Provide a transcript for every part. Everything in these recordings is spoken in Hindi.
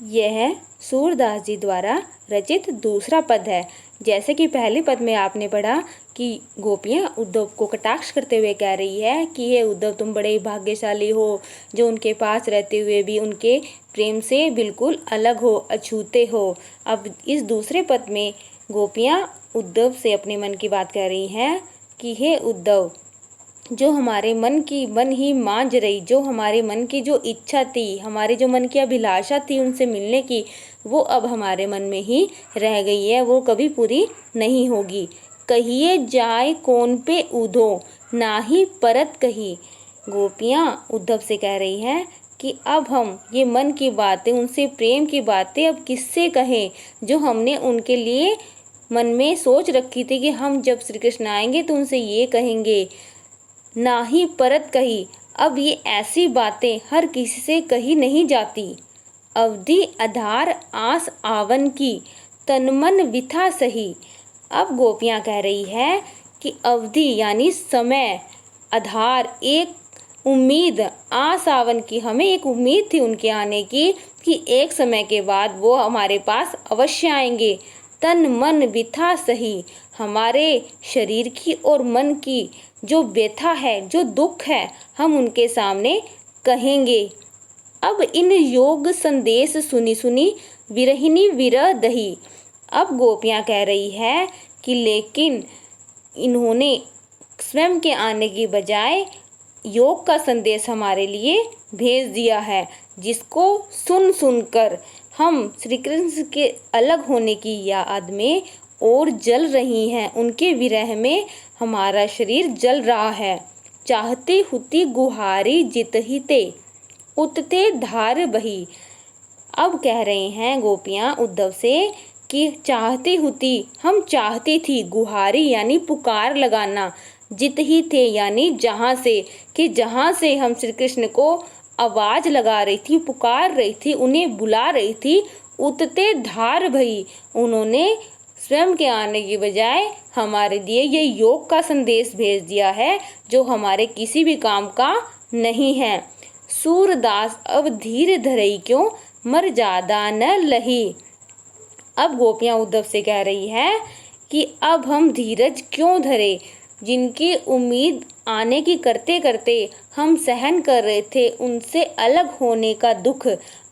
यह सूरदास जी द्वारा रचित दूसरा पद है। जैसे कि पहले पद में आपने पढ़ा कि गोपियाँ उद्धव को कटाक्ष करते हुए कह रही है कि हे उद्धव, तुम बड़े भाग्यशाली हो जो उनके पास रहते हुए भी उनके प्रेम से बिल्कुल अलग हो, अछूते हो। अब इस दूसरे पद में गोपियाँ उद्धव से अपने मन की बात कह रही हैं कि हे उद्धव, जो हमारे मन ही मांझ रही, जो हमारे मन की जो इच्छा थी, हमारे जो मन की अभिलाषा थी उनसे मिलने की, वो अब हमारे मन में ही रह गई है, वो कभी पूरी नहीं होगी। कहिए जाए कौन पे उधो, ना ही परत कही। गोपियाँ उद्धव से कह रही हैं कि अब हम ये मन की बातें, उनसे प्रेम की बातें अब किससे कहें, जो हमने उनके लिए मन में सोच रखी थी कि हम जब श्री कृष्ण आएंगे तो उनसे ये कहेंगे, ना ही परत कही। अब ये ऐसी बातें हर किसी से कही नहीं जाती। अवधि आधार आस आवन की, तन मन विथा सही। अब गोपियाँ कह रही है कि अवधि यानी समय, आधार एक उम्मीद, आस आवन की, हमें एक उम्मीद थी उनके आने की कि एक समय के बाद वो हमारे पास अवश्य आएंगे। तन मन विथा सही, हमारे शरीर की और मन की जो व्यथा है, जो दुख है, हम उनके सामने कहेंगे। अब इन योग संदेश सुनी सुनी, विरहिनी विरह दही। अब गोपियाँ कह रही है कि लेकिन इन्होंने स्वयं के आने की बजाय योग का संदेश हमारे लिए भेज दिया है, जिसको सुन सुनकर हम श्री कृष्ण के अलग होने की याद में और जल रही हैं। उनके विरह में हमारा शरीर जल रहा है। चाहते हुती गुहारी जितहिते, उतते धार बही। अब कह रहे हैं गोपियाँ उद्धव से कि चाहती हुती, हम चाहती थी, गुहारी यानी पुकार लगाना, जित ही थे यानी जहाँ से, कि जहाँ से हम श्री कृष्ण को आवाज़ लगा रही थी, पुकार रही थी, उन्हें बुला रही थी, उतते धार भई, उन्होंने स्वयं के आने की बजाय हमारे लिए ये योग का संदेश भेज दिया है, जो हमारे किसी भी काम का नहीं है। सूरदास अब धीर धरई क्यों, मर जादा न लही। अब गोपियाँ उद्धव से कह रही है कि अब हम धीरज क्यों धरे, जिनकी उम्मीद आने की करते करते हम सहन कर रहे थे उनसे अलग होने का दुख,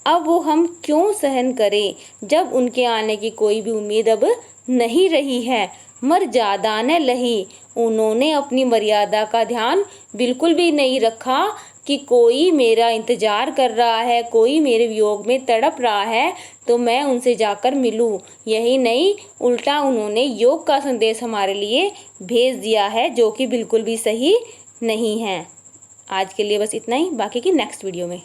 अब वो हम क्यों सहन करें जब उनके आने की कोई भी उम्मीद अब नहीं रही है। मर जादा न लही, उन्होंने अपनी मर्यादा का ध्यान बिल्कुल भी नहीं रखा कि कोई मेरा इंतजार कर रहा है, कोई मेरे वियोग में तड़प रहा है तो मैं उनसे जाकर मिलूं। यही नहीं, उल्टा उन्होंने योग का संदेश हमारे लिए भेज दिया है, जो कि बिल्कुल भी सही नहीं है। आज के लिए बस इतना ही, बाकी की नेक्स्ट वीडियो में।